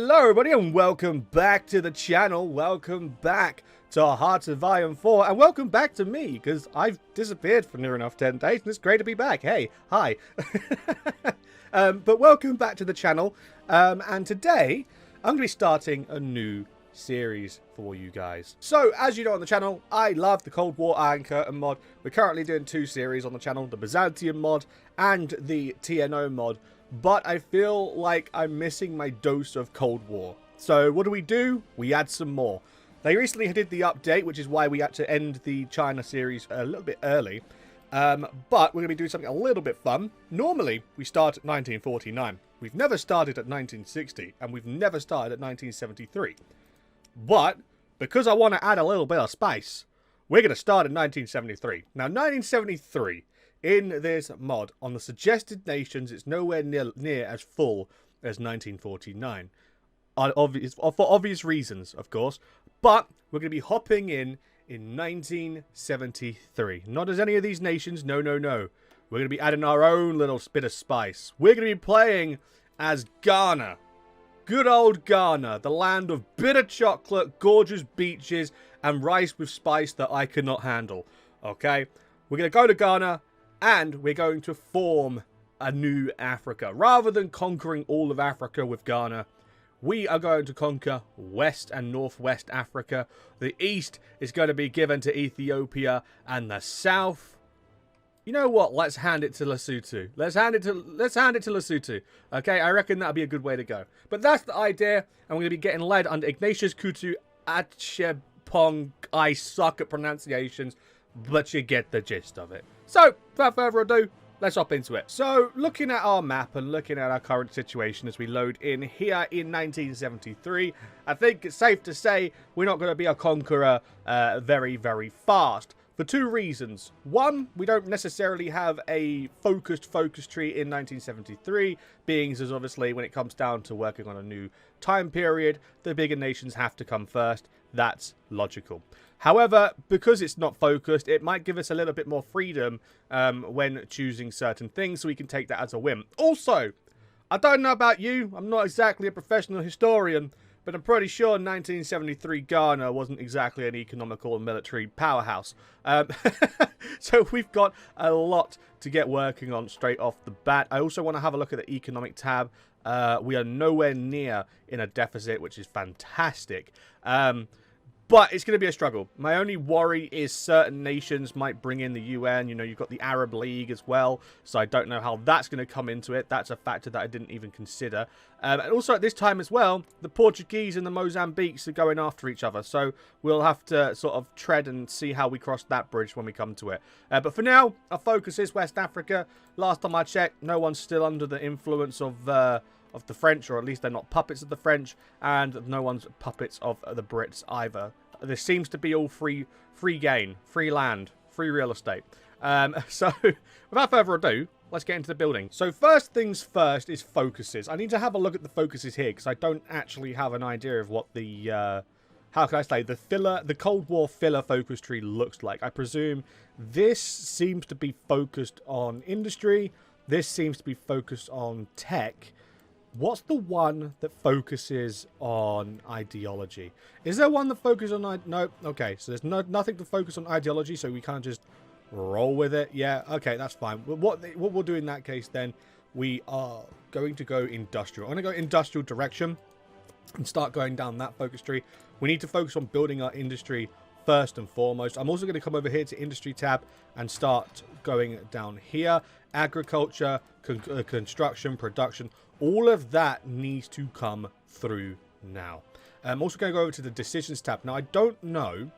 Hello everybody and welcome back to the channel, welcome back to Hearts of Iron 4, and welcome back to me, because I've disappeared for near enough 10 days, and it's great to be back. Hey, hi. But welcome back to the channel, and today I'm going to be starting a new series for you guys. So, as you know on the channel, I love the Cold War Iron Curtain mod. We're currently doing two series on the channel, the Byzantium mod and the TNO mod. But I feel like I'm missing my dose of Cold War. So what do? We add some more. They recently did the update, which is why we had to end the China series a little bit early. But we're going to be doing something a little bit fun. Normally, we start at 1949. We've never started at 1960, and we've never started at 1973. But, because I want to add a little bit of spice, we're going to start at 1973. Now, 1973... in this mod, on the suggested nations, it's nowhere near as full as 1949. For obvious reasons, of course. But we're going to be hopping in 1973. Not as any of these nations, no. We're going to be adding our own little bit of spice. We're going to be playing as Ghana. Good old Ghana, the land of bitter chocolate, gorgeous beaches, and rice with spice that I cannot handle. Okay? We're going to go to Ghana. And we're going to form a new Africa. Rather than conquering all of Africa with Ghana, we are going to conquer West and Northwest Africa. The East is going to be given to Ethiopia. And the South, you know what? Let's hand it to Lesotho. Let's hand it to Lesotho. Okay, I reckon that'll be a good way to go. But that's the idea. And we're going to be getting led under Ignatius Kutu Achepong. I suck at pronunciations, but you get the gist of it. So, without further ado, let's hop into it. So, looking at our map and looking at our current situation as we load in here in 1973, I think it's safe to say we're not going to be a conqueror very, very fast. For two reasons. One, we don't necessarily have a focus tree in 1973, being as obviously when it comes down to working on a new time period, the bigger nations have to come first. That's logical. However, because it's not focused, it might give us a little bit more freedom when choosing certain things, so we can take that as a win. Also, I don't know about you, I'm not exactly a professional historian, but I'm pretty sure 1973 Ghana wasn't exactly an economical and military powerhouse. So we've got a lot to get working on straight off the bat. I also want to have a look at the economic tab. We are nowhere near in a deficit, which is fantastic. But it's going to be a struggle. My only worry is certain nations might bring in the UN. You know, you've got the Arab League as well. So I don't know how that's going to come into it. That's a factor that I didn't even consider. And also at this time as well, the Portuguese and the Mozambiques are going after each other. So we'll have to sort of tread and see how we cross that bridge when we come to it. But for now, our focus is West Africa. Last time I checked, no one's still under the influence of the French, or at least they're not puppets of the French, and no one's puppets of the Brits either. This seems to be all free gain, free land, free real estate. So, without further ado, let's get into the building. So, first things first is focuses. I need to have a look at the focuses here, because I don't actually have an idea of what the, how can I say, the Cold War filler focus tree looks like. I presume this seems to be focused on industry. This seems to be focused on tech. What's the one that focuses on ideology? Is there one that focuses on... No. Okay, so there's nothing to focus on ideology, so we can't just roll with it. Yeah, okay, that's fine. What we'll do in that case, then, we are going to go industrial. I'm going to go industrial direction and start going down that focus tree. We need to focus on building our industry first and foremost. I'm also going to come over here to industry tab and start going down here. Agriculture, construction, production... all of that needs to come through now. I'm also going to go over to the decisions tab. Now, I don't know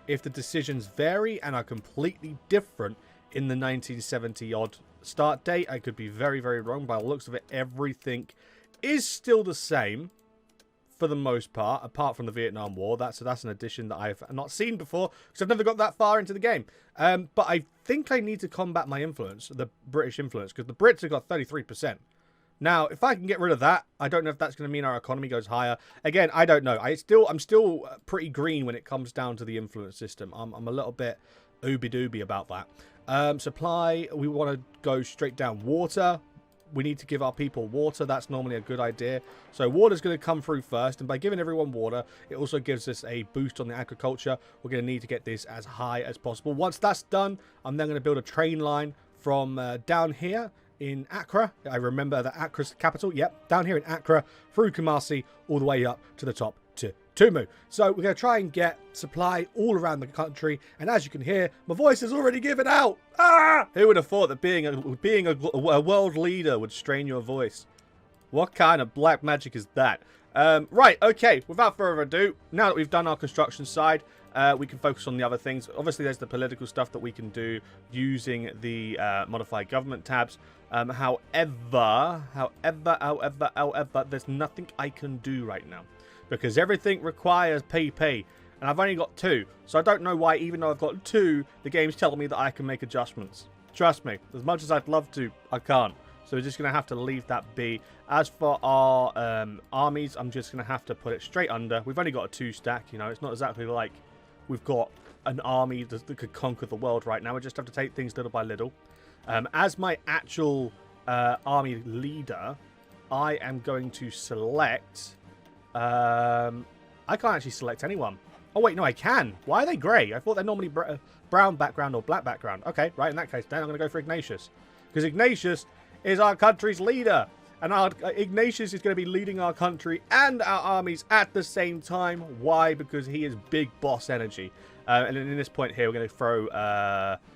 if the decisions vary and are completely different in the 1970 odd start date. I could be very, very wrong. By the looks of it, everything is still the same for the most part, apart from the Vietnam War. That's an addition that I've not seen before because I've never got that far into the game. But I think I need to combat my influence, the British influence, because the Brits have got 33%. Now, if I can get rid of that, I don't know if that's going to mean our economy goes higher. Again, I don't know. I'm still pretty green when it comes down to the influence system. I'm a little bit ooby-dooby about that. Supply, we want to go straight down. Water, we need to give our people water. That's normally a good idea. So water's going to come through first. And by giving everyone water, it also gives us a boost on the agriculture. We're going to need to get this as high as possible. Once that's done, I'm then going to build a train line from down here in Accra. I remember that Accra's the capital. Yep, down here in Accra, through Kumasi, all the way up to the top to Tumu. So we're going to try and get supply all around the country. And as you can hear, my voice is already given out. Ah! Who would have thought that being a world leader would strain your voice? What kind of black magic is that? Right, okay, without further ado, now that we've done our construction side, we can focus on the other things. Obviously, there's the political stuff that we can do using the modified government tabs. However, there's nothing I can do right now because everything requires PP, and I've only got 2. So I don't know why, even though I've got 2, the game's telling me that I can make adjustments. Trust me, as much as I'd love to, I can't. So we're just going to have to leave that be. As for our armies, I'm just going to have to put it straight under. We've only got a 2 stack, you know. It's not exactly like we've got an army that could conquer the world right now. We just have to take things little by little. As my actual army leader, I am going to select... I can't actually select anyone. Oh, wait, no, I can. Why are they grey? I thought they're normally brown background or black background. Okay, right, in that case, then I'm going to go for Ignatius. Because Ignatius is our country's leader. And Ignatius is going to be leading our country and our armies at the same time. Why? Because he is big boss energy. And in this point here, we're going to throw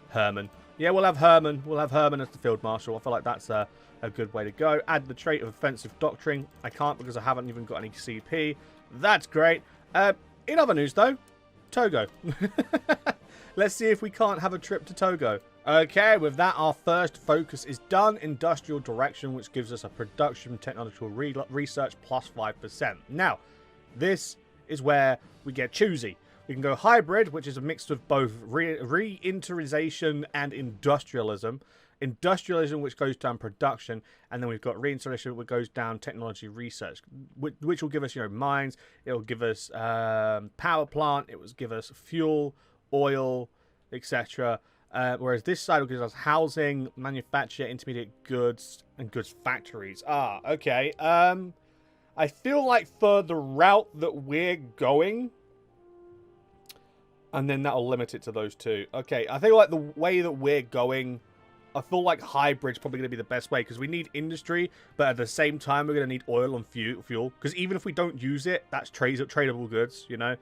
Herman. Yeah, we'll have Herman. We'll have Herman as the field marshal. I feel like that's a good way to go. Add the trait of offensive doctrine. I can't because I haven't even got any CP. That's great. In other news, though, Togo. Let's see if we can't have a trip to Togo. Okay, with that, our first focus is done. Industrial direction, which gives us a production technological research plus 5%. Now, this is where we get choosy. We can go hybrid, which is a mix of both reindustrialization and industrialism. Industrialism, which goes down production, and then we've got reindustrialization, which goes down technology research, which will give us, you know, mines. It will give us power plant. It will give us fuel, oil, etc. Whereas this side will give us housing, manufacture, intermediate goods, and goods factories. Ah, okay. I feel like for the route that we're going, and then that'll limit it to those 2. Okay, I think like the way that we're going, I feel like hybrid's probably going to be the best way because we need industry, but at the same time, we're going to need oil and fuel. Because even if we don't use it, that's tradable goods, you know?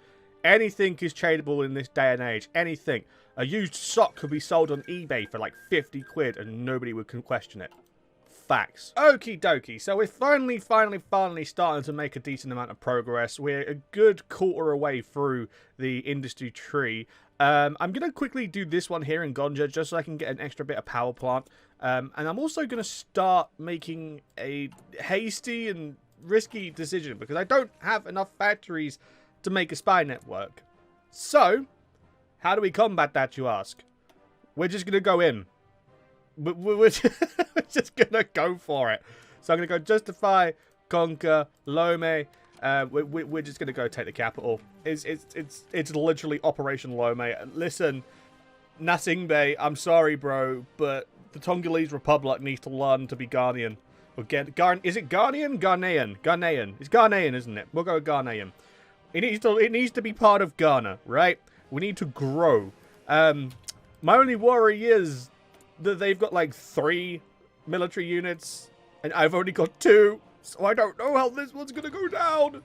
Anything is tradable in this day and age. Anything. A used sock could be sold on eBay for like 50 quid and nobody would question it. Facts. Okie dokie. So we're finally starting to make a decent amount of progress. We're a good quarter away through the industry tree. I'm going to quickly do this one here in Gonja just so I can get an extra bit of power plant. And I'm also going to start making a hasty and risky decision because I don't have enough factories to make a spy network. So, how do we combat that, you ask? We're just going to go in. We're just going to go for it. So I'm going to go justify, conquer, Lome. We're just going to go take the capital. It's literally Operation Lome. Listen, Nasingbe, I'm sorry, bro, but the Tongolese Republic needs to learn to be Ghanaian. Is it Ghanaian? Ghanaian. It's Ghanaian, isn't it? We'll go Ghanaian. It needs to be part of Ghana, right? We need to grow. My only worry is that they've got like 3 military units, and I've only got 2, so I don't know how this one's gonna go down.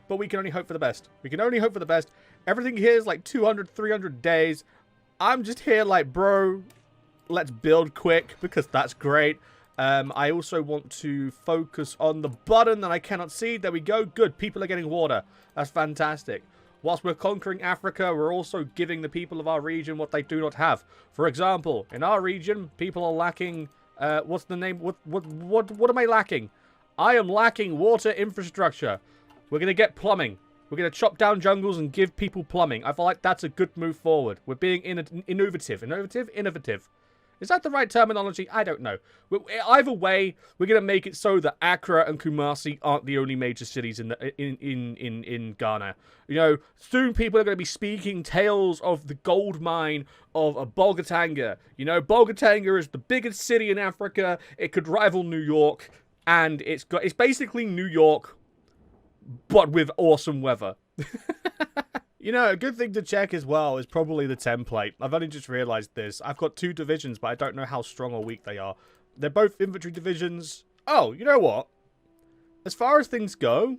But we can only hope for the best. We can only hope for the best. Everything here is like 200, 300 days. I'm just here like, bro, let's build quick because that's great. I also want to focus on the button that I cannot see. There we go. Good. People are getting water. That's fantastic. Whilst we're conquering Africa, we're also giving the people of our region what they do not have. For example, in our region, people are lacking... what's the name? What am I lacking? I am lacking water infrastructure. We're going to get plumbing. We're going to chop down jungles and give people plumbing. I feel like that's a good move forward. We're being innovative. Innovative? Innovative. Is that the right terminology? I don't know. Either way, we're gonna make it so that Accra and Kumasi aren't the only major cities in Ghana. You know, soon people are gonna be speaking tales of the gold mine of Bolgatanga. You know, Bolgatanga is the biggest city in Africa. It could rival New York, and it's basically New York, but with awesome weather. You know, a good thing to check as well is probably the template. I've only just realized this. I've got 2 divisions, but I don't know how strong or weak they are. They're both infantry divisions. Oh, you know what? As far as things go,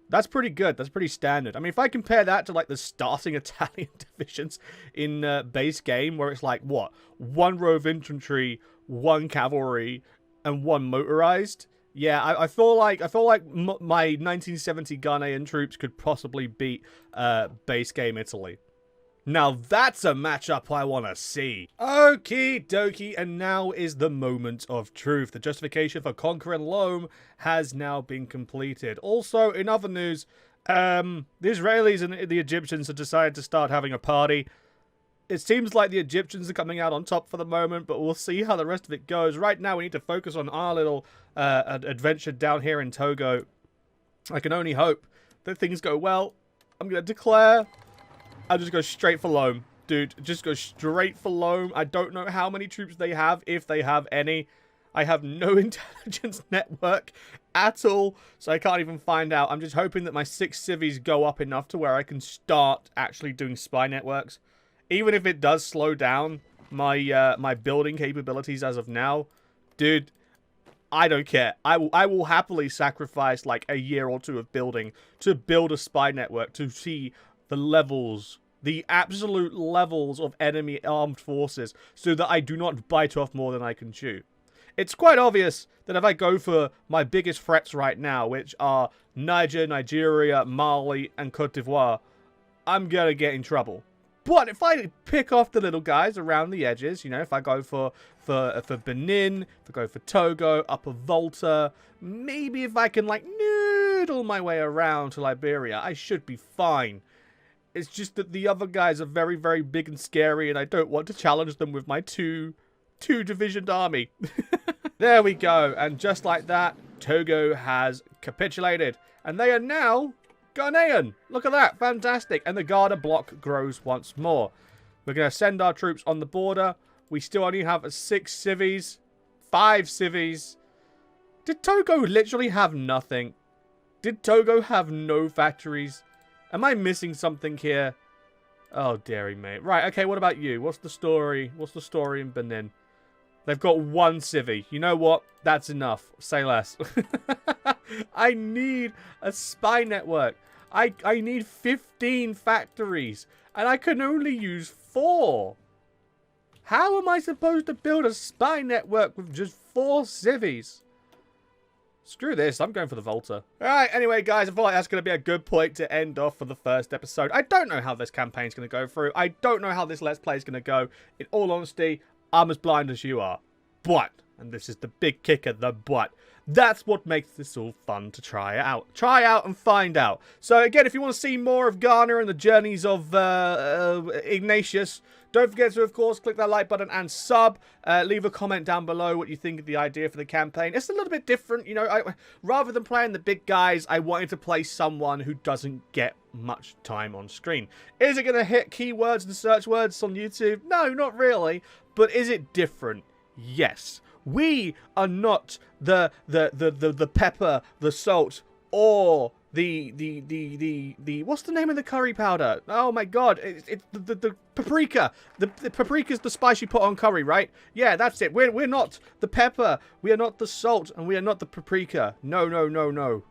that's pretty good. That's pretty standard. I mean, if I compare that to, like, the starting Italian divisions in base game, where it's like, what? 1 row of infantry, 1 cavalry, and 1 motorized. Yeah, I feel like my 1970 Ghanaian troops could possibly beat base game Italy. Now that's a matchup I want to see. Okie dokie, and now is the moment of truth. The justification for conquering Lome has now been completed. Also, in other news, the Israelis and the Egyptians have decided to start having a party. It seems like the Egyptians are coming out on top for the moment, but we'll see how the rest of it goes. Right now, we need to focus on our little adventure down here in Togo. I can only hope that things go well. I'm going to declare. I'll just go straight for Lome. Dude, just go straight for Lome. I don't know how many troops they have, if they have any. I have no intelligence network at all, so I can't even find out. I'm just hoping that my 6 civies go up enough to where I can start actually doing spy networks. Even if it does slow down my my building capabilities as of now, dude, I don't care. I will happily sacrifice like a year or 2 of building to build a spy network to see the levels, the absolute levels of enemy armed forces, so that I do not bite off more than I can chew. It's quite obvious that if I go for my biggest threats right now, which are Niger, Nigeria, Mali, and Cote d'Ivoire, I'm gonna get in trouble. But if I pick off the little guys around the edges, you know, if I go for Benin, if I go for Togo, Upper Volta, maybe if I can, like, noodle my way around to Liberia, I should be fine. It's just that the other guys are very, very big and scary, and I don't want to challenge them with my two-divisioned army. There we go, and just like that, Togo has capitulated, and they are now Ghanaian. Look at that. Fantastic. And the Ghana block grows once more. We're going to send our troops on the border. We still only have 6 civies. 5 civies. Did Togo literally have nothing? Did Togo have no factories? Am I missing something here? Oh, dearie mate. Right, okay, what about you? What's the story? What's the story in Benin? They've got 1 civvy. You know what? That's enough. Say less. I need a spy network. I need 15 factories. And I can only use 4. How am I supposed to build a spy network with just 4 civvies? Screw this. I'm going for the Volta. Alright, anyway, guys, I feel like that's going to be a good point to end off for the first episode. I don't know how this campaign's going to go through. I don't know how this Let's Play is going to go. In all honesty, I'm as blind as you are. But, and this is the big kicker, the but, that's what makes this all fun to try out. Try out and find out. So again, if you want to see more of Ghana and the journeys of Ignatius, don't forget to, of course, click that like button and sub. Leave a comment down below what you think of the idea for the campaign. It's a little bit different, you know. Rather than playing the big guys, I wanted to play someone who doesn't get much time on screen. Is it going to hit keywords and search words on YouTube? No, not really. But is it different? Yes. We are not the pepper, the salt, or the what's the name of the curry powder? Oh my god, it's the paprika. The paprika's the spice you put on curry, right? Yeah, that's it. We're not the pepper, we are not the salt, and we are not the paprika. No, no, no, no.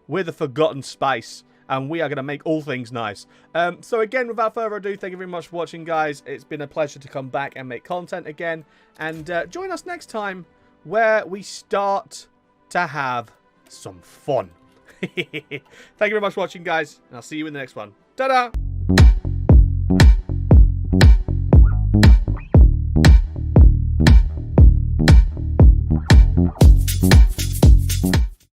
We're the forgotten spice. And we are going to make all things nice. So again, without further ado, thank you very much for watching, guys. It's been a pleasure to come back and make content again. And join us next time, where we start to have some fun. Thank you very much for watching, guys. And I'll see you in the next one. Ta-da!